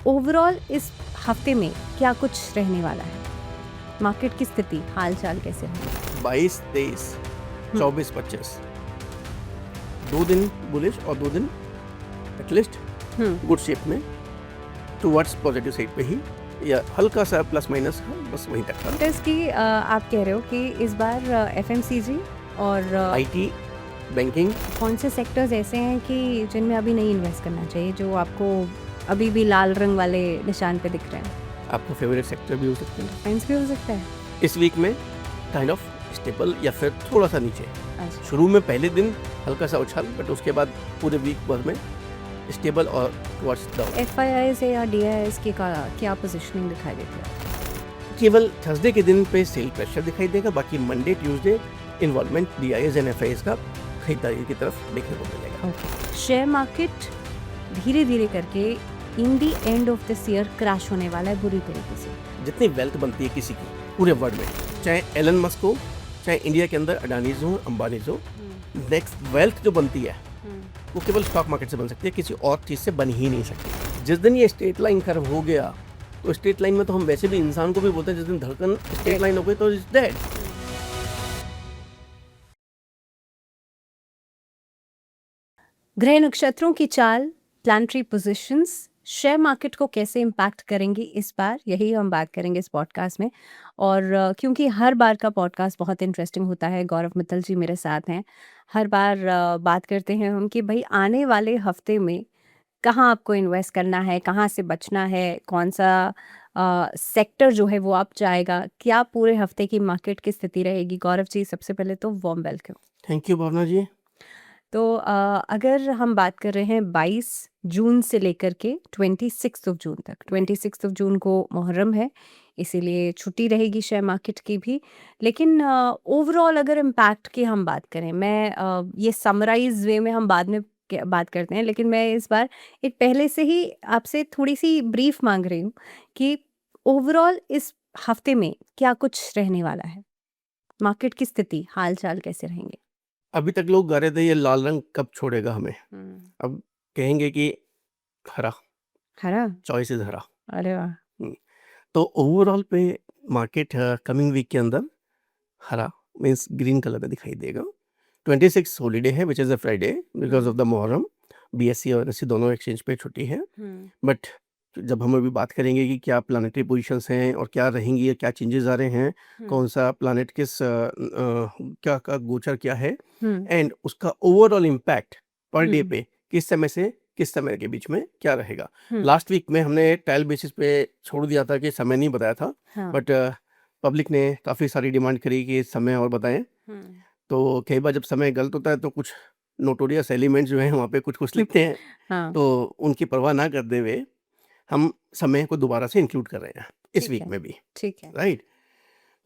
Overall इस हफ्ते में क्या कुछ रहने वाला है? मार्केट की स्थिति, हाल चाल कैसे है? 22, 23, 24, 25 2 दिन बुलिश और 2 दिन एटलीस्ट गुड शेप में टुवर्ड्स पॉजिटिव साइड पे ही, या हल्का सा प्लस माइनस बस वहीं तक था। सेक्टर्स की आप कह रहे हो कि इस बार एफएमसीजी और आईटी, बैंकिंग, कौन से सेक्टर्स ऐसे हैं कि जिनमें अभी नहीं इन्वेस्ट करना चाहिए, जो आपको अभी भी लाल रंग वाले निशान पे दिख रहे हैं? आपका फेवरेट सेक्टर भी हो सकते हैं डिफेंस भी हो सकता है। इस वीक में, काइंड ऑफ स्टेबल या फिर थोड़ा सा नीचे। अच्छा, शुरू में पहले दिन हल्का सा उछाल, बट उसके बाद पूरे वीक भर में स्टेबल और टुवर्ड्स डाउन। एफआईआईज या डीआईआईज की क्या पोजीशनिंग दिखाई देती है? केवल थर्सडे के दिन पे सेल प्रेशर दिखाई देगा, बाकी Monday Tuesday involvement DIIs and FIS का खरीदारी की तरफ देखने को मिलेगा। शेयर मार्केट धीरे धीरे करके in the end of this year crash होने वाला है बुरी तरीके से। जितनी वेल्थ बनती है किसी की पूरे वर्ल्ड में, चाहे एलन मस्क हो, चाहे इंडिया के अंदर अडानीज हो, अंबानीज हो, नेक्स्ट वेल्थ जो बनती है वो केवल स्टॉक मार्केट से बन सकती है, किसी और चीज़ से बन ही नहीं सकती। जिस दिन ये स्ट्रेट लाइन कर्व हो गया, तो स्ट्रेट लाइन में तो हम वैसे भी इंसान को भी बोलते हैं, जिस दिन धड़कन स्ट्रेट लाइन हो गई तो इज डेड। ग्रह नक्षत्रों की चाल, प्लानिटरी पोजीशंस शेयर मार्केट को कैसे इम्पैक्ट करेंगी इस बार, यही हम बात करेंगे इस पॉडकास्ट में। और क्योंकि हर बार का पॉडकास्ट बहुत इंटरेस्टिंग होता है, गौरव मित्तल जी मेरे साथ हैं। हर बार बात करते हैं हम कि भाई आने वाले हफ्ते में कहाँ आपको इन्वेस्ट करना है, कहाँ से बचना है, कौन सा सेक्टर जो है वो अप जाएगा, क्या पूरे हफ्ते की मार्केट की स्थिति रहेगी। गौरव जी, सबसे पहले तो वार्म वेलकम। थैंक यू भावना जी। तो अगर हम बात कर रहे हैं 22 जून से लेकर के 26 ऑफ जून तक, 26 ऑफ जून को मुहर्रम है, इसीलिए छुट्टी रहेगी शेयर मार्केट की भी। लेकिन ओवरऑल अगर इम्पैक्ट की हम बात करें, मैं ये समराइज वे में हम बाद में बात करते हैं, लेकिन मैं इस बार एक पहले से ही आपसे थोड़ी सी ब्रीफ मांग रही हूँ कि ओवरऑल इस हफ्ते में क्या कुछ रहने वाला है, मार्केट की स्थिति, हाल चाल कैसे रहेंगे? अभी तक लोग गा रहे थे ये लाल रंग कब छोड़ेगा हमें, अब कहेंगे कि हरा, हरा? चॉइस इज हरा। अरे वाह! हम्म, तो ओवरऑल पे मार्केट कमिंग वीक के अंदर हरा मीन्स ग्रीन कलर में दिखाई देगा। 26 हॉलीडे है which is a Friday because of the Muharram. BSc और एनएससी दोनों एक्सचेंज पे छुट्टी है, बट जब हम अभी बात करेंगे कि क्या प्लानिटरी पोजीशंस हैं और क्या रहेंगी या क्या चेंजेस आ रहे हैं, कौन सा प्लानिट किस क्या का गोचर क्या है, एंड उसका ओवरऑल इम्पैक्ट पर डे पे किस समय से किस समय के बीच में क्या रहेगा। लास्ट वीक में हमने ट्रायल बेसिस पे छोड़ दिया था कि समय नहीं बताया था, हाँ। बट पब्लिक ने काफ़ी सारी डिमांड करी कि समय और बताएं। तो कई बार जब समय गलत होता है तो कुछ नोटोरियस एलिमेंट्स जो हैं वहाँ पे कुछ कुछ लिखते हैं, हाँ, तो उनकी परवाह ना करते हुए हम समय को दोबारा से इंक्लूड कर रहे हैं इस ठीक वीक है, में भी, ठीक है। राइट।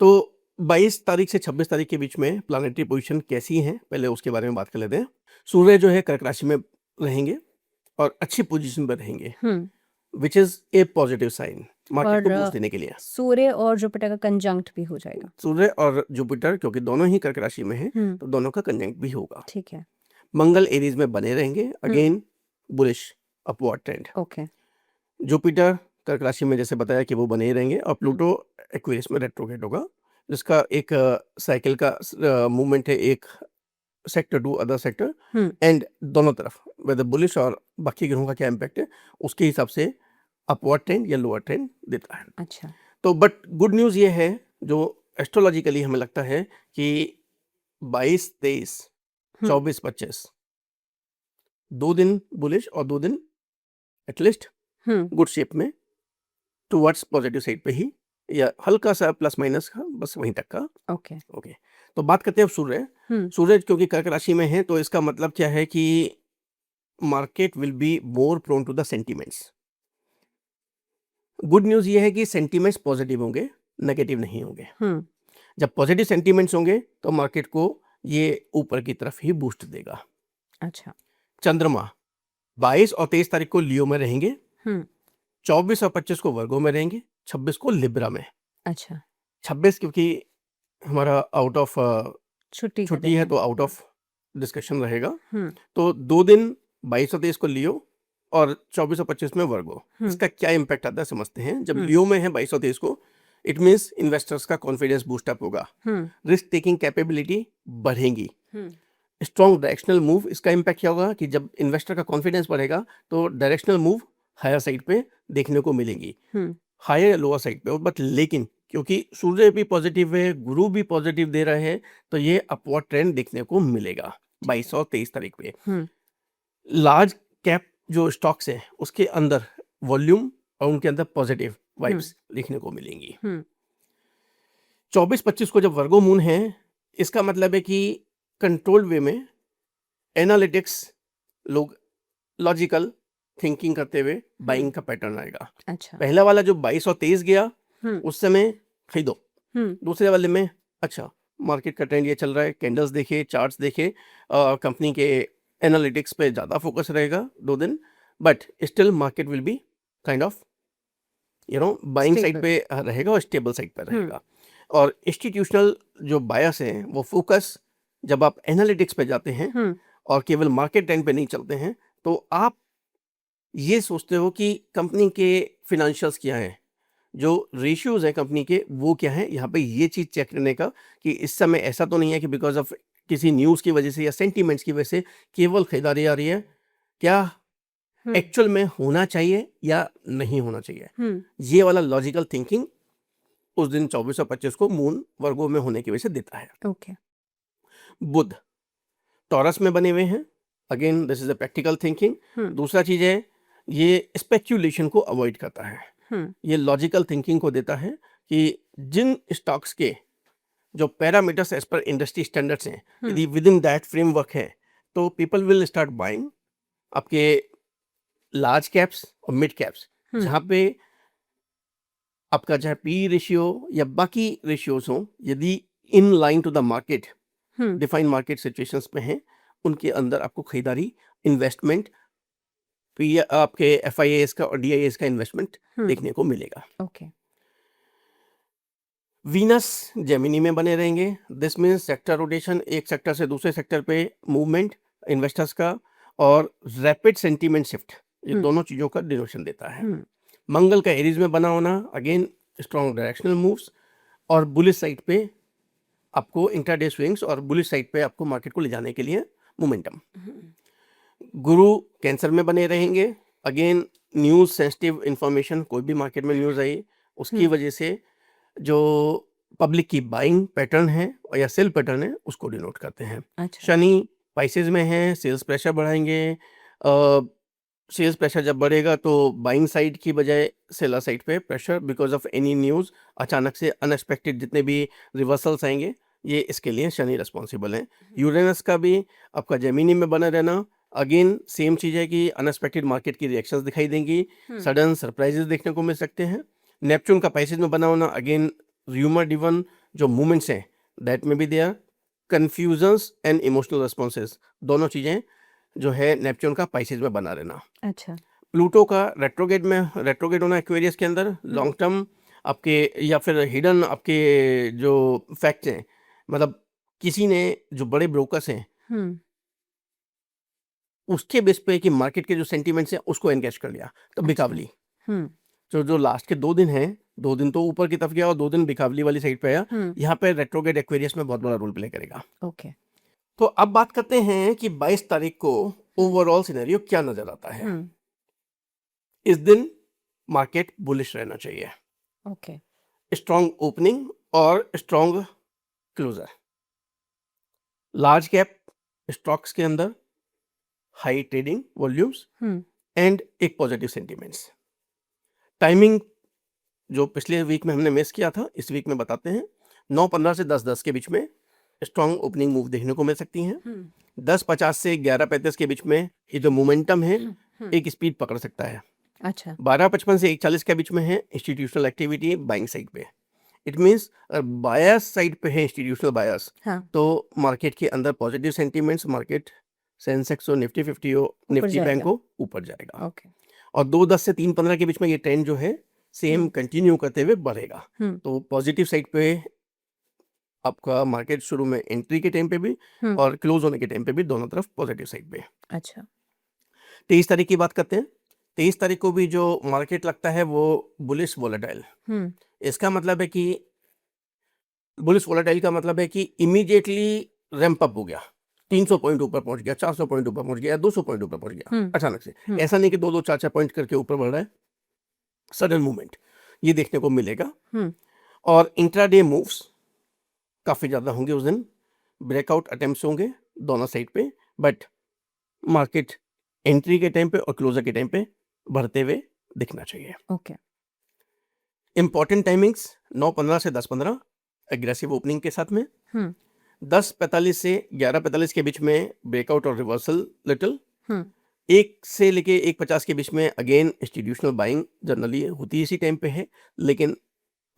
तो 22 तारीख से 26 तारीख के बीच में प्लानिटरी पोजीशन कैसी हैं, पहले उसके बारे में बात कर लेते हैं। सूर्य जो है कर्क राशि में रहेंगे और अच्छी पोजीशन पर रहेंगे, which is a positive sign market को और बूस्ट देने के लिए। सूर्य और जुपिटर का कंजंक्ट भी हो जाएगा। सूर्य और जुपिटर क्योंकि दोनों ही कर्क राशि में हैं, हम्म, तो दोनों का कंजंक्ट भी होगा। ठीक है। मंगल एरीज में बने रहेंगे, again bullish upward trend. Okay. Jupiter कर्क राशि में जैसे बताया कि वो बने ही रहेंगे, और प्लूटो एक्वेरियस में रेट्रोग्रेड होगा, जिसका एक साइकिल का मूवमेंट है, एक sector to other sector, and दोनों तरफ वेदर बुलिश और बाकी ग्रहों का क्या इम्पैक्ट है उसके हिसाब से अपवर्ड ट्रेंड या लोअर ट्रेंड देता है। अच्छा। तो बट गुड न्यूज़ ये है जो एस्ट्रोलॉजिकली हमें लगता है कि 22, 23, 24, 25 2 दिन बुलिश और 2 दिन एटलीस्ट गुड शेप में टुवर्ड्स पॉजिटिव साइड पे ही, या हल्का सा प्लस माइनस का बस वहीं तक का। ओके। ओके, तो बात करते हैं अब सूर्य। सूर्य क्योंकि कर्क राशि में है, तो इसका मतलब क्या है कि market will be more prone to the sentiments. Good news ये है कि सेंटिमेंट्स पॉजिटिव होंगे, नेगेटिव नहीं होंगे। जब पॉजिटिव सेंटिमेंट्स होंगे तो मार्केट को ये ऊपर की तरफ ही बूस्ट देगा। अच्छा। चंद्रमा 22 और 23 तारीख को लियो में रहेंगे, 24 और 25 को वर्गो में रहेंगे, 26 को लिब्रा में। अच्छा। 26 क्योंकि हमारा आउट ऑफ छुट्टी छुट्टी है तो आउट ऑफ डिस्कशन रहेगा। तो 2 दिन 22 और 23 को लियो और 24 और 25 में वर्गो। इसका क्या इम्पैक्ट आता है समझते हैं। जब हम्म लियो में है 22 और 23 को, इट मीन्स इन्वेस्टर्स का कॉन्फिडेंस बूस्टअप होगा, रिस्क टेकिंग कैपेबिलिटी बढ़ेगी, स्ट्रॉन्ग डायरेक्शनल मूव। इसका इम्पैक्ट क्या होगा कि जब इन्वेस्टर का कॉन्फिडेंस बढ़ेगा तो डायरेक्शनल मूव हायर साइड पे देखने को मिलेंगी, हायर या लोअर साइड पे। बट लेकिन क्योंकि सूर्य भी पॉजिटिव है, गुरु भी पॉजिटिव दे रहे हैं, तो ये अपवर्ड ट्रेंड देखने को मिलेगा 22 और 23 तारीख पे। लार्ज कैप जो स्टॉक्स हैं उसके अंदर वॉल्यूम और उनके अंदर पॉजिटिव वाइब्स देखने को मिलेंगी। 24-25 को जब वर्गो मून है, इसका मतलब है कि कंट्रोल्ड वे में एनालिटिक्स, लोग लॉजिकल थिंकिंग करते हुए बाइंग का पैटर्न आएगा। अच्छा पहला वाला जो 22 और 23 गया उस समय खरीदो, दूसरे वाले में अच्छा मार्केट का ट्रेंड ये चल रहा है, कैंडल्स देखे, चार्ट्स देखे, कंपनी के एनालिटिक्स पे ज़्यादा फोकस रहेगा 2 दिन, but still market will be kind of buying side पे रहेगा और स्टेबल साइड पे रहेगा। और इंस्टीट्यूशनल जो बायर्स हैं वो फोकस, जब आप एनालिटिक्स पे जाते हैं और केवल मार्केट ट्रेंड पे नहीं चलते हैं, तो आप ये सोचते हो कि कंपनी के फिनेंशियल्स क्या हैं, जो रेशियोज है कंपनी के वो क्या है। यहाँ पे ये चीज़ चेक करने का कि इस समय ऐसा तो नहीं है कि बिकॉज ऑफ किसी न्यूज़ की वजह से या सेंटीमेंट्स की वजह से केवल खरीदारी आ रही है, क्या एक्चुअल में होना चाहिए या नहीं होना चाहिए। ये वाला लॉजिकल थिंकिंग उस दिन 24 और 25 को मून वर्गो में होने की वजह से देता है। ओके बुध टॉरस में बने हुए हैं, again this is a practical thinking. दूसरा चीज है ये स्पेक्यूलेशन को अवॉइड करता है, ये लॉजिकल थिंकिंग को देता है कि जिन स्टॉक्स के जो parameters as per industry standards हैं, यदि विद इन दैट फ्रेमवर्क है तो पीपल विल स्टार्ट बाइंग आपके लार्ज कैप्स और मिड कैप्स, जहाँ पे आपका चाहे पी रेशियो या बाकी रेशियोज हो, यदि in line to the market defined market situations पे हैं, उनके अंदर आपको खरीदारी, इन्वेस्टमेंट, आपके एफआईएस का और डीआईएस का इन्वेस्टमेंट देखने को मिलेगा। ओके वीनस जेमिनी में बने रहेंगे, दिस मीन्स सेक्टर रोटेशन, एक सेक्टर से दूसरे सेक्टर पे मूवमेंट इन्वेस्टर्स का, और रैपिड सेंटीमेंट शिफ्ट, ये दोनों चीज़ों का डिनोशन देता है। मंगल का एरीज में बना होना, अगेन स्ट्रॉन्ग डायरेक्शनल मूव्स, और बुलिश साइड पे आपको इंट्राडे स्विंग्स और बुलिश साइड पे आपको मार्केट को ले जाने के लिए मोमेंटम। गुरु कैंसर में बने रहेंगे, अगेन न्यूज़ सेंसिटिव इंफॉर्मेशन, कोई भी मार्केट में न्यूज़ आई उसकी वजह से जो पब्लिक की बाइंग पैटर्न है और या सेल पैटर्न है उसको डिनोट करते हैं। अच्छा शनि पाइसेस में है, सेल्स प्रेशर बढ़ाएंगे। सेल्स प्रेशर जब बढ़ेगा तो बाइंग साइड की बजाय सेलर साइड पे pressure, because of any news, अचानक से अनएक्सपेक्टेड जितने भी रिवर्सल्स आएंगे, ये इसके लिए शनि रिस्पॉन्सिबल है। यूरेनस का भी आपका जेमिनी में बना रहना, अगेन सेम चीज़ है कि अनएक्सपेक्टेड मार्केट की रिएक्शंस दिखाई देंगी, सडन सरप्राइजेस देखने को मिल सकते हैं। नेपच्यून का पाइसेस में बना होना, अगेन ह्यूमर डिवन जो मूवमेंट्स हैं दैट में भी there, confusions and emotional responses, दोनों चीज़ें जो है नेपच्यून का पाइसेस में बना रहना। अच्छा प्लूटो का रेट्रोगेट होना एक्वेरियस के अंदर, लॉन्ग टर्म आपके या फिर हिडन आपके जो फैक्ट्स हैं, मतलब किसी ने जो बड़े ब्रोकर्स हैं उसके बेस पे कि मार्केट के जो सेंटीमेंट्स हैं उसको एनकैश कर लिया, तो बिकावली जो लास्ट के 2 दिन हैं, 2 दिन तो ऊपर की तरफ गया और 2 दिन बिकावली वाली साइड पे आया, यहाँ पे रेट्रोगेट एक्वेरियस में बहुत बड़ा रोल प्ले करेगा। ओके तो अब बात करते हैं कि 22 तारीख को ओवरऑल सिनेरियो क्या नजर आता है। इस दिन मार्केट बुलिश रहना चाहिए, ओके स्ट्रॉन्ग ओपनिंग और strong closure, large cap stocks के अंदर हाई ट्रेडिंग वॉल्यूम्स एंड एक पॉजिटिव सेंटीमेंट्स। टाइमिंग जो पिछले वीक में हमने मिस किया था, इस वीक में बताते हैं। 9:15 से 10:10 के बीच में स्ट्रॉन्ग ओपनिंग मूव देखने को मिल सकती हैं। 10:50 से 11:35 के बीच में ये जो मोमेंटम है एक स्पीड पकड़ सकता है। अच्छा 12:55 से 1:40 के बीच में है इंस्टीट्यूशनल एक्टिविटी बाइंग साइड पे। इट मीन्स बायर्स साइड पे है इंस्टीट्यूशनल बायर्स, तो मार्केट के अंदर पॉजिटिव सेंटीमेंट्स, मार्केट सेंसेक्स हो, निफ्टी 50 हो, निफ्टी बैंक हो, ऊपर जाएगा। ओके और 2:10 से 3:15 के बीच में ये ट्रेंड जो है सेम कंटिन्यू करते हुए बढ़ेगा। तो पॉजिटिव साइड पे आपका मार्केट शुरू में एंट्री के टाइम पे भी और क्लोज होने के टाइम पे भी दोनों तरफ पॉजिटिव साइड पे। अच्छा 23 तारीख की बात करते हैं। 23 तारीख को भी जो मार्केट लगता है वो बुलिश वोलेटाइल। हम्म इसका मतलब है कि बुलिश वोलेटाइल का मतलब है कि इमीडिएटली रैंप अप हो गया, 300 पॉइंट ऊपर पहुंच गया, 400 पॉइंट ऊपर पहुंच गया, 200 पॉइंट ऊपर पहुंच गया हम्म अचानक से। हम्म ऐसा नहीं कि 2-2 4-4 पॉइंट करके ऊपर बढ़ रहा है, सडन मूवमेंट ये देखने को मिलेगा। हम्म और इंट्राडे मूव्स काफी ज्यादा होंगे उस दिन, ब्रेकआउट अटेम्प्ट्स होंगे दोनों साइड पे, बट मार्केट एंट्री के टाइम पे और क्लोजर के टाइम पे बढ़ते हुए दिखना चाहिए। ओके इंपॉर्टेंट टाइमिंग्स 9:15 से 10:15 एग्रेसिव ओपनिंग के साथ में, हम्म 10:45 से 11:45 के बीच में ब्रेकआउट और रिवर्सल लिटिल, हम्म 1 से लेके 1:50 के बीच में अगेन इंस्टीट्यूशनल बाइंग जनरली होती इसी टाइम पे है, लेकिन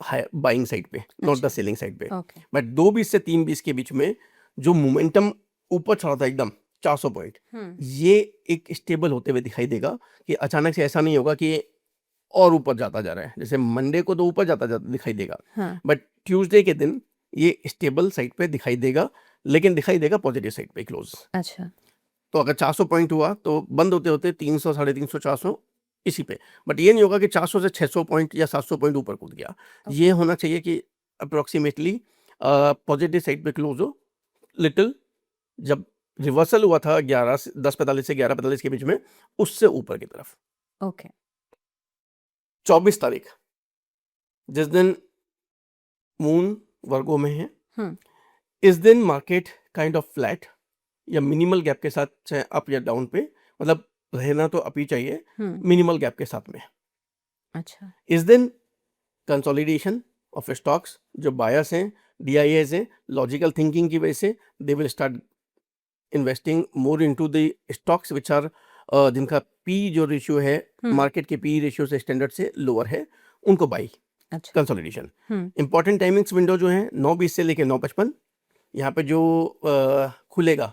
बाइंग साइड पे, नॉट द अच्छा सेलिंग साइड पे। ओके बट 2:20 से 3:20 के बीच में जो मोमेंटम ऊपर चढ़ा था एकदम 400 पॉइंट, ये एक स्टेबल होते हुए दिखाई देगा कि अचानक से ऐसा नहीं होगा कि और ऊपर जाता जा रहा है। जैसे मंडे को तो ऊपर जाता जाता दिखाई देगा, हाँ बट ट्यूसडे के दिन ये स्टेबल साइड पे दिखाई देगा, लेकिन दिखाई देगा पॉजिटिव साइड पे क्लोज। अच्छा तो अगर 400 पॉइंट हुआ तो बंद होते होते 300, 350, 400 इसी पे। बट ये नहीं होगा कि 400 से 600 पॉइंट या 700 पॉइंट ऊपर कूद गया। ओके ये होना चाहिए कि अप्रोक्सीमेटली पॉजिटिव साइड पे क्लोज हो लिटिल। जब रिवर्सल हुआ था 10:45 से 11:45 के बीच में, उससे ऊपर की तरफ। ओके 24 तारीख जिस दिन मून वर्गो में है, हम्म इस दिन मार्केट काइंड ऑफ फ्लैट या मिनिमल गैप के साथ, चाहे अप या डाउन पे, मतलब रहना तो अप ही चाहिए, मिनिमल गैप के साथ में। अच्छा इस दिन कंसोलिडेशन ऑफ स्टॉक्स, जो बायर्स हैं, डीआईएस हैं, लॉजिकल थिंकिंग की वजह से they will start investing more into the stocks which are, जिनका पी जो रेशियो है मार्केट के पी रेशियो से स्टैंडर्ड से लोअर है, उनको बाई अच्छा कंसोलिडेशन। इंपॉर्टेंट टाइमिंग्स विंडो जो है 9:20 से लेकर 9:55, यहाँ पे जो खुलेगा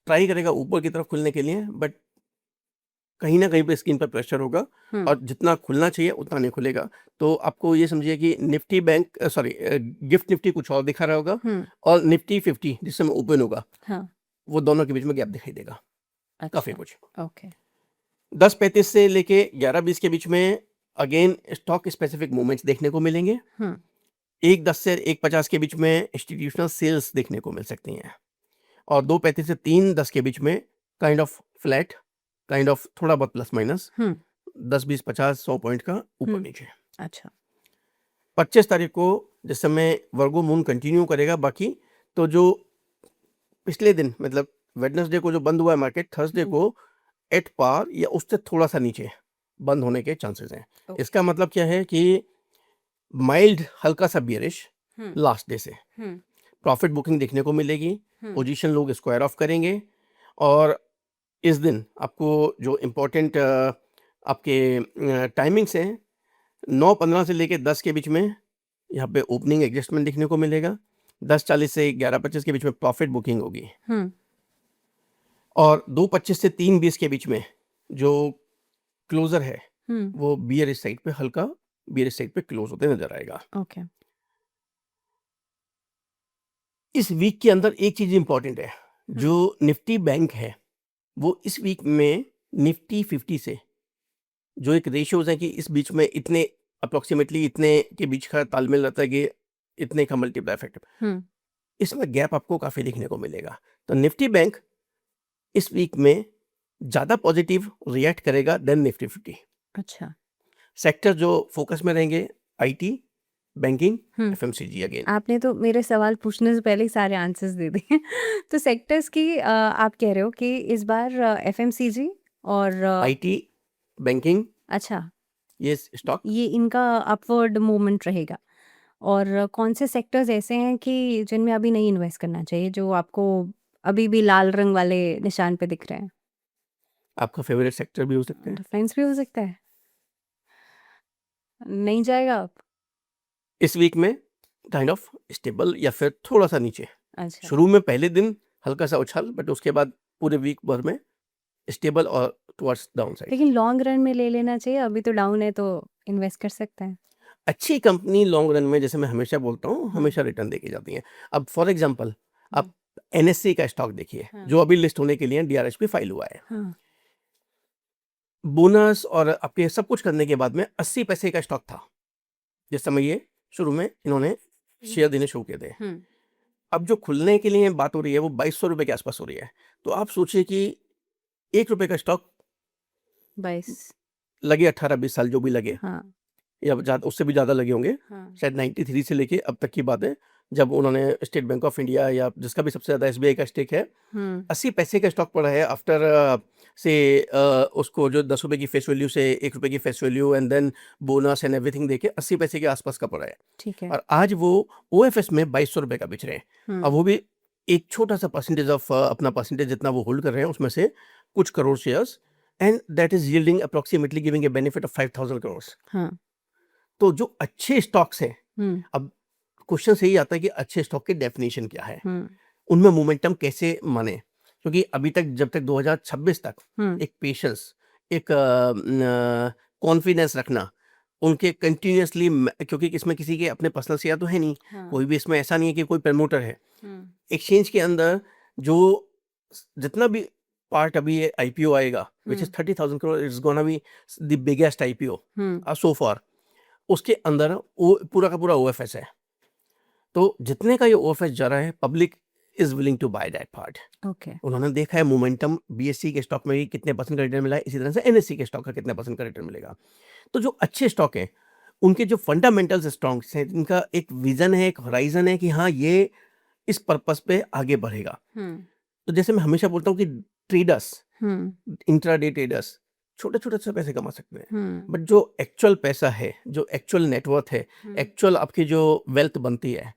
ट्राई करेगा ऊपर की तरफ खुलने के लिए, बट कहीं ना कहीं पे स्क्रीन पर प्रेशर होगा और जितना खुलना चाहिए उतना नहीं खुलेगा। तो आपको ये समझिए कि निफ्टी बैंक गिफ्ट निफ्टी कुछ और दिखा रहा होगा, और निफ्टी 50 जिस समय ओपन होगा, हाँ वो दोनों के बीच में गैप दिखाई देगा काफी अच्छा कुछ। ओके 10:35 से लेके 11:20 के बीच में अगेन स्टॉक स्पेसिफिक मूवमेंट्स देखने को मिलेंगे। 1:10 से 1:50 के बीच में इंस्टीट्यूशनल सेल्स देखने को मिल सकती हैं, और 2:35 से 3:10 के बीच में kind of flat, kind of थोड़ा बहुत प्लस माइनस 10, 20, 50, 100 पॉइंट का ऊपर नीचे। अच्छा 25 तारीख को जिस समय वर्गो मून कंटिन्यू करेगा बाकी, तो जो पिछले दिन मतलब वेडनेसडे को जो बंद हुआ है मार्केट, थर्सडे को एट पार या उससे थोड़ा सा नीचे बंद होने के चांसेस हैं। ओके इसका मतलब क्या है कि माइल्ड हल्का सा बियरिश लास्ट डे से प्रॉफिट बुकिंग देखने को मिलेगी, पोजीशन लोग स्क्वायर ऑफ करेंगे, और इस दिन आपको जो इम्पोर्टेंट आपके टाइमिंग्स हैं 9:15 से लेके 10 के बीच में यहाँ पे ओपनिंग एडजस्टमेंट देखने को मिलेगा, 10:40 से 11:25 के बीच में प्रॉफिट बुकिंग होगी, और 2:25 से 3:20 के बीच में जो क्लोजर है वो बियरिश साइड पे, हल्का बियरिश साइड पे क्लोज होते नजर आएगा। ओके इस वीक के अंदर एक चीज इंपॉर्टेंट है, जो निफ्टी बैंक है वो इस वीक में निफ्टी 50 से जो एक रेशियोज है कि इस बीच में इतने अप्रोक्सीमेटली इतने के बीच का तालमेल रहता है कि इतने का मल्टीप्लाई इफेक्ट, इसमें गैप आपको काफी देखने को मिलेगा। तो निफ्टी बैंक इस वीक में ज्यादा पॉजिटिव रिएक्ट करेगा देन निफ्टी 50। अच्छा सेक्टर जो फोकस में रहेंगे आईटी, बैंकिंग, एफएमसीजी। अगेन आपने तो मेरे सवाल पूछने से पहले ही सारे आंसर्स दे दिए तो सेक्टर्स की आप कह रहे हो कि इस बार एफएमसीजी और आईटी, बैंकिंग, अच्छा ये स्टॉक ये इनका अपवर्ड मूवमेंट रहेगा। और कौन से सेक्टर्स ऐसे हैं कि जिनमें अभी नहीं इन्वेस्ट करना चाहिए, जो आपको अभी भी लाल रंग वाले निशान पे दिख रहे हैं? आपका फेवरेट सेक्टर भी हो सकता है। डिफेंस भी हो सकता है। नहीं जाएगा आप? इस वीक में काइंड ऑफ स्टेबल या फिर थोड़ा सा नीचे। अच्छा शुरू में पहले दिन हल्का सा उछाल, बट उसके बाद पूरे वीक भर में स्टेबल और टुवर्ड्स डाउन साइड। लेकिन लॉन्ग रन में ले लेना चाहिए, अभी तो डाउन है तो इन्वेस्ट कर सकते हैं। अच्छी कंपनी लॉन्ग रन में, जैसे मैं हमेशा बोलता हूँ, हमेशा रिटर्न देके जाती हैं। अब फॉर एग्जांपल आप एनएससी का स्टॉक देखिए, जो अभी लिस्ट होने के लिए डीआरएचपी फाइल हुआ है। बोनस और आपके सब कुछ करने के बाद में 80 पैसे का स्टॉक था जिस समय ये शुरू में इन्होंने शेयर देने शुरू किए थे। अब जो खुलने के लिए बात हो रही है वो 2200 रुपए के आसपास हो रही है। तो आप सोचिए कि ₹1 का स्टॉक 22 लगे 18-20 साल जो भी लगे, हाँ या ज़्यादा उससे भी ज़्यादा लगे होंगे, हाँ शायद 93 से लेके अब तक की बात है, जब उन्होंने स्टेट बैंक ऑफ इंडिया या जिसका भी सबसे ज़्यादा एसबीआई का स्टेक है, 80 पैसे का स्टॉक पड़ा है आफ्टर से उसको जो ₹10 की फेस वैल्यू से ₹1 की face value and then bonus and everything देके 80 पैसे के आसपास का पड़ा है। ठीक है और आज वो ओएफएस में ₹2200 का बेच रहे हैं। अब वो भी एक छोटा-सा परसेंटेज ऑफ अपना परसेंटेज जितना वो होल्ड कर रहे हैं उसमें से कुछ crore shares, and that is yielding approximately giving a benefit of 5000 crore. हाँ तो जो अच्छे स्टॉक्स हैं, हम्म अब क्वेश्चन यही आता है कि अच्छे स्टॉक की डेफिनेशन क्या है, हम्म उनमें मोमेंटम कैसे माने, क्योंकि अभी तक जब तक 2026 तक हम्म एक पेशेंस, एक कॉन्फिडेंस रखना उनके कंटिन्यूअसली, क्योंकि इसमें किसी के अपने पर्सनल शेयर तो है नहीं, हाँ कोई भी इसमें ऐसा नहीं है कि कोई प्रमोटर है। हम्म एक्सचेंज के अंदर जो जितना भी पार्ट अभी ये आईपीओ आएगा which is 30,000 crore, it's gonna be the biggest IPO so far. उसके अंदर वो पूरा का पूरा ओएफएस है। तो जितने का ये ओएफएस जा रहा है, public is willing to buy that part. Okay उन्होंने देखा है मोमेंटम बीएससी के स्टॉक में भी कितने परसेंट का रिटर्न मिला है, इसी तरह से एनएससी के स्टॉक का कितने परसेंट का रिटर्न मिलेगा। तो जो अच्छे स्टॉक हैं उनके जो फंडामेंटल्स स्ट्रॉन्ग हैं, इनका एक विजन है, एक होराइजन है कि हाँ ये इस पर्पस पे आगे बढ़ेगा। तो जैसे मैं हमेशा बोलता हूँ कि ट्रेडर्स, इंट्राडे ट्रेडर्स छोटे-छोटे से पैसे कमा सकते हैं, बट जो एक्चुअल पैसा है, जो एक्चुअल नेटवर्थ है, एक्चुअल आपकी जो वेल्थ बनती है,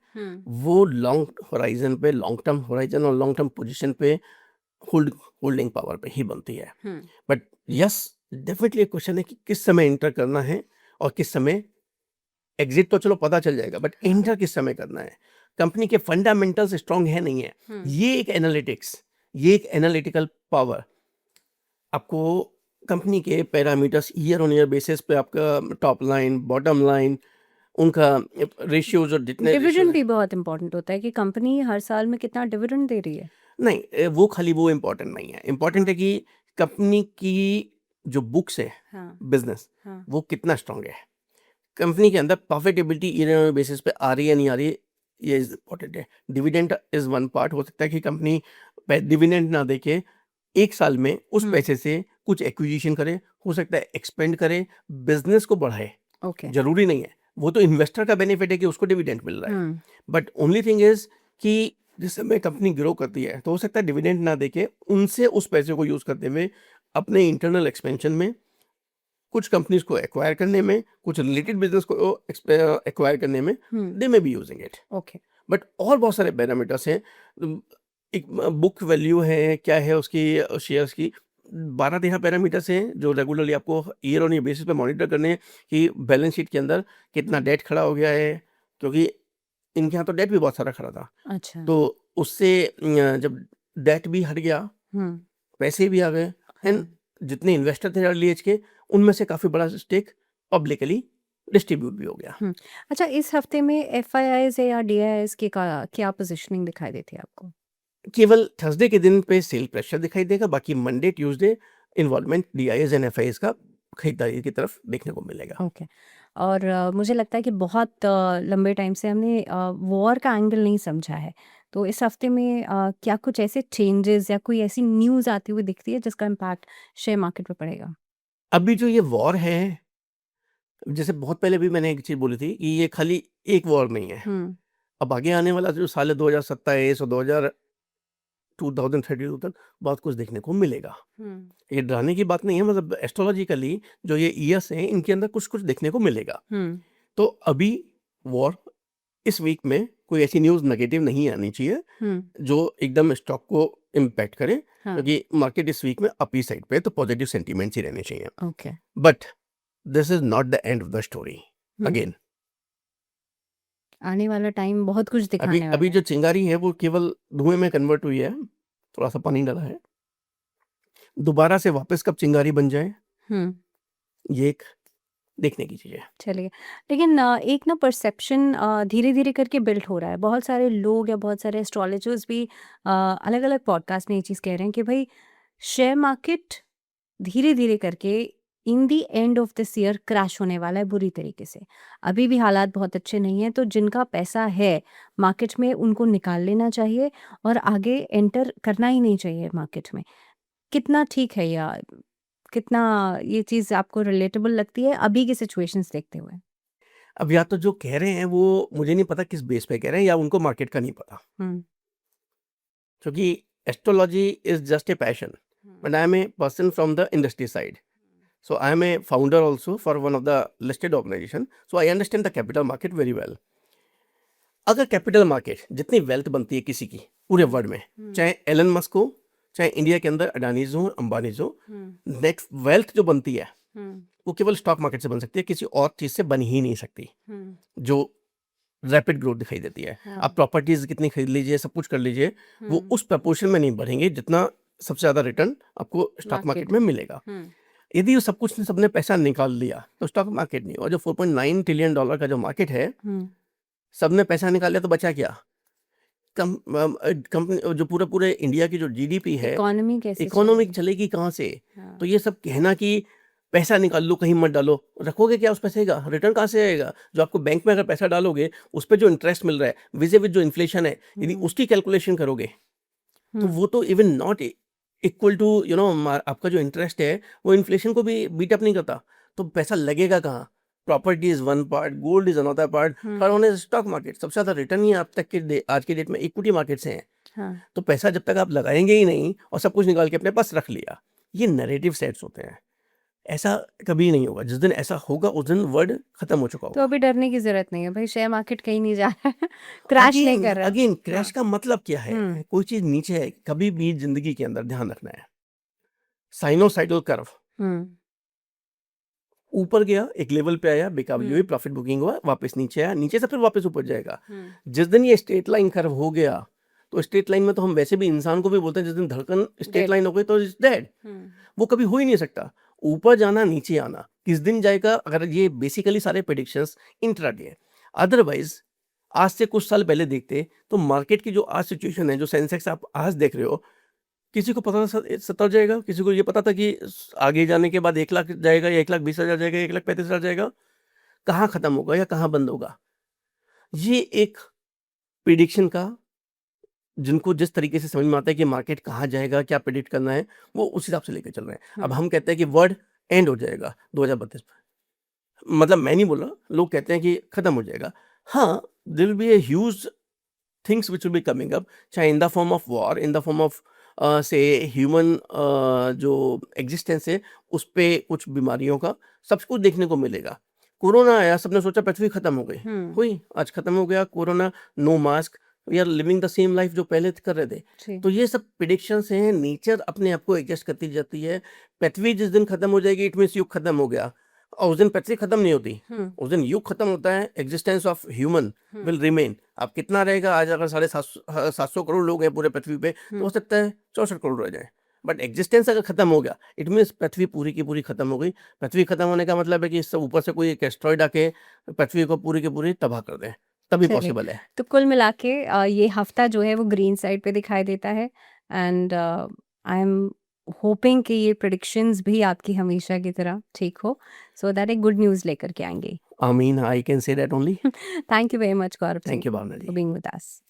वो लॉन्ग होराइजन पे, लॉन्ग टर्म होराइजन और लॉन्ग टर्म पोजीशन पे होल्डिंग पावर पे ही बनती है। बट यस, डेफिनेटली क्वेश्चन है कि किस समय एंटर करना है और किस समय एग्जिट, तो चलो पता चल जाएगा, बट एंटर किस समय करना है। कंपनी के फंडामेंटल्स स्ट्रांग है नहीं है, ये एक एनालिटिक्स, ये एक एनालिटिकल पावर आपको कंपनी के parameters year on year basis पे, आपका टॉप लाइन, बॉटम लाइन, उनका रेशियोज और जितने डिविडेंड भी बहुत इंपॉर्टेंट होता है कि कंपनी हर साल में कितना डिविडेंड दे रही है। नहीं, वो खाली वो इम्पोर्टेंट नहीं है। इम्पोर्टेंट है कि कंपनी की जो बुक्स है, हाँ बिजनेस, हाँ वो कितना स्ट्रांग है, कंपनी के अंदर प्रॉफिटेबिलिटी ईयर बेसिस पे आ रही है नहीं आ रही है, ये इज इम्पोर्टेंट है। Dividend is one part. हो सकता है कि कंपनी डिविडेंड ना देके एक साल में उस पैसे से कुछ एक्विजिशन करे, हो सकता है एक्सपेंड करे, बिजनेस को बढ़ाए, ओके जरूरी नहीं है। वो तो इन्वेस्टर का बेनिफिट है कि उसको डिविडेंड मिल रहा है, बट ओनली थिंग इज कि जिस समय कंपनी ग्रो करती है तो हो सकता है डिविडेंड ना देके उनसे उस पैसे को यूज करते हुए अपने इंटरनल एक्सपेंशन में, कुछ कंपनीज को एक्वायर करने में, कुछ रिलेटेड बिजनेस को एक्वायर करने में, they may be using it. Okay but और बहुत सारे पैरामीटर्स हैं। एक बुक वैल्यू है, क्या है उसकी, शेयर्स की 12-13 पैरामीटर्स हैं जो रेगुलरली आपको ईयर ऑन ईयर बेसिस पे मॉनिटर करने हैं कि बैलेंस शीट के अंदर कितना डेट खड़ा हो गया है, क्योंकि इनके यहाँ तो डेट भी बहुत सारा खड़ा था। अच्छा तो उससे जब डेट भी हट गया, पैसे भी आ गए, एंड जितने इन्वेस्टर थे अर्ली एज के, उनमें से काफ़ी बड़ा स्टेक पब्लिकली डिस्ट्रीब्यूट भी हो गया। अच्छा इस हफ्ते में एफआईआईज या डीआईआईज की क्या पोजिशनिंग दिखाई देती है आपको? केवल थर्सडे के दिन पे सेल प्रेशर दिखाई देगा, बाकी Monday Tuesday involvement DIIs and FIS का खरीदारी की तरफ देखने को मिलेगा। ओके और मुझे लगता है कि बहुत लंबे टाइम से हमने वॉर का एंगल नहीं समझा है, तो इस हफ्ते में क्या कुछ ऐसे चेंजेस या कोई ऐसी न्यूज़ आती हुई दिखती है जिसका इम्पैक्ट शेयर मार्केट पे पड़ेगा? अभी जो ये वॉर है, जैसे बहुत पहले भी मैंने एक चीज़ बोली थी कि ये खाली एक वॉर नहीं है। अब आगे आने वाला जो साल है 2027 और 2032 तक बहुत कुछ देखने को मिलेगा। ये डराने की बात नहीं है, मतलब एस्ट्रोलॉजिकली जो ये ईयर्स हैं इनके अंदर कुछ कुछ देखने को मिलेगा। तो अभी वॉर इस वीक में कोई ऐसी न्यूज़ नेगेटिव नहीं आनी चाहिए जो एकदम स्टॉक को इम्पैक्ट करे, क्योंकि मार्केट इस वीक में अप ही साइड पे, तो पॉजिटिव सेंटीमेंट्स ही रहने चाहिए। Okay but this is not the end of the story. Again आने वाला टाइम बहुत कुछ अभी दिखाने वाला अभी है। जो चिंगारी है वो केवल धुएं में कन्वर्ट हुई है, थोड़ा सा पानी डाला है, दोबारा से वापस कब चिंगारी बन जाए ये एक देखने की चीज़ है। चलिए, लेकिन एक ना परसेप्शन धीरे-धीरे करके बिल्ड हो रहा है। बहुत सारे लोग या बहुत सारे एस्ट्रोलॉजर्स भी अलग-अलग पॉडकास्ट में ये चीज़ कह रहे हैं कि भई शेयर मार्केट धीरे-धीरे करके in the end of this year crash होने वाला है बुरी तरीके से। अभी भी हालात बहुत अच्छे नहीं हैं, तो जिनका पैसा है मार्केट में उनको निकाल लेना चाहिए और आगे एंटर करना ही नहीं चाहिए मार्केट में। कितना ठीक है या कितना ये चीज़ आपको रिलेटेबल लगती है अभी की सिचुएशंस देखते हुए? अब या तो जो कह रहे हैं वो मुझे नहीं पता किस बेस पे कह रहे हैं या उनको मार्केट का नहीं पता। हुँ, क्योंकि astrology is just a passion, but I am a person from the industry side. So I am a founder also for one of the listed organization. So I understand the capital market very well. अगर capital market जितनी wealth बनती है किसी की पूरे world में, चाहे Elon Musk हो, चाहे इंडिया के अंदर अडानीज हो, अंबानीज हो, नेट वेल्थ जो बनती है वो केवल स्टॉक मार्केट से बन सकती है, किसी और चीज से बन ही नहीं सकती जो रैपिड ग्रोथ दिखाई देती है। आप प्रॉपर्टीज कितनी खरीद लीजिए, सब कुछ कर लीजिए, वो उस प्रपोर्शन में नहीं बढ़ेंगे जितना सबसे ज्यादा रिटर्न आपको स्टॉक मार्केट में मिलेगा। यदि वो सब कुछ सबने पैसा निकाल लिया तो स्टॉक मार्केट नहीं, और जो 4.9 ट्रिलियन डॉलर का जो मार्केट है, सबने पैसा निकाल लिया तो बचा क्या? कंपनी जो पूरे इंडिया की जो जीडीपी है, इकोनॉमी कैसे इकोनॉमिक चलेगी कहाँ से? तो ये सब कहना कि पैसा निकाल लो कहीं मत डालो, रखोगे क्या उस पैसे का? रिटर्न कहाँ से आएगा? जो आपको बैंक में अगर पैसा डालोगे उस पर जो इंटरेस्ट मिल रहा है विज़ विद जो इन्फ्लेशन है, यदि उसकी कैलकुलेशन करोगे तो वो तो इवन नॉट इक्वल टू आपका जो इंटरेस्ट है वो इन्फ्लेशन को भी बीट अप नहीं करता। तो पैसा लगेगा कहाँ? Property is one part, gold is another part, और होने स्टॉक मार्केट सबसे ज्यादा रिटर्न ही आप तक के आज के डेट में इक्विटी मार्केट से है। तो पैसा जब तक आप लगाएंगे ही नहीं और सब कुछ निकाल के अपने पास रख लिया, ये नैरेटिव सेट्स होते हैं। ऐसा कभी नहीं होगा। जिस दिन ऐसा होगा उस दिन वर्ड खत्म हो चुका तो होगा। अभी डरने की जरूरत नहीं है भाई, शेयर मार्केट कहीं नहीं जा रहा है, क्रैश नहीं कर रहा। अगेन क्रैश का मतलब क्या है? कोई चीज नीचे है, कभी भी जिंदगी के अंदर ध्यान रखना है, साइनोसाइडल कर्व ऊपर गया, एक लेवल पे आया, बेकाबू हुई, प्रॉफिट बुकिंग हुआ, वापस नीचे आया, नीचे से फिर वापस ऊपर जाएगा। जिस दिन ये स्ट्रेट लाइन कर्व हो गया, तो स्ट्रेट लाइन में तो हम वैसे भी इंसान को भी बोलते हैं जिस दिन धड़कन स्ट्रेट लाइन हो गई तो इज डेड, वो कभी हो ही नहीं सकता। ऊपर जाना नीचे आना किस दिन जाएगा? अगर ये बेसिकली सारे प्रेडिक्शंस इंट्राडे है। अदरवाइज आज से कुछ साल पहले देखते तो मार्केट की जो आज सिचुएशन है, जो सेंसेक्स आप आज देख रहे हो, किसी को पता था 70 जाएगा? किसी को ये पता था कि आगे जाने के बाद 1 लाख जाएगा या 1,20,000 जाएगा, 1,35,000 जाएगा? कहाँ खत्म होगा या कहाँ बंद होगा? ये एक प्रिडिक्शन का, जिनको जिस तरीके से समझ में आता है कि मार्केट कहाँ जाएगा, क्या प्रिडिक्ट करना है, वो उस हिसाब से लेकर चल रहे हैं। अब हम कहते हैं कि वर्ल्ड एंड हो जाएगा 2032 में, मतलब मैं नहीं बोल रहा, लोग कहते हैं कि खत्म हो जाएगा। हाँ, there will be a huge things which will be coming up, चाहे in the form of war, in the form of से ह्यूमन जो एग्जिस्टेंस है उस पे कुछ बीमारियों का सब कुछ देखने को मिलेगा। कोरोना आया, सबने सोचा पृथ्वी खत्म हो गई, हुई, आज खत्म हो गया corona, no mask, we are living the same life जो पहले कर रहे थे। तो ये सब प्रिडिक्शंस हैं, नेचर अपने आप को एडजस्ट करती जाती है। पृथ्वी जिस दिन खत्म हो जाएगी इट मीन्स युग खत्म हो गया, और उस दिन पृथ्वी खत्म नहीं होती, उस दिन युग खत्म होता है, existence of human will remain. अब कितना रहेगा? आज अगर 750 करोड़ लोग हैं पूरे पृथ्वी पे, तो हो सकता है 64 करोड़ रह जाए, बट एग्जिस्टेंस अगर खत्म हो गया इट मीन्स पृथ्वी पूरी की पूरी खत्म हो गई। पृथ्वी खत्म होने का मतलब है कि इससे ऊपर से कोई एक एस्ट्रॉइड आके पृथ्वी को पूरी की पूरी तबाह कर दे, तभी पॉसिबल है। तो कुल मिला के ये हफ्ता जो है वो ग्रीन साइड पे दिखाई देता है, एंड आई एम होपिंग कि ये प्रेडिक्शंस भी आपकी हमेशा की तरह ठीक हो, सो दैट एक गुड न्यूज़ लेकर के आएंगे। I mean, I can say that only. Thank you very much Gaurav Thank Singh you, Bhavna ji. For being with us.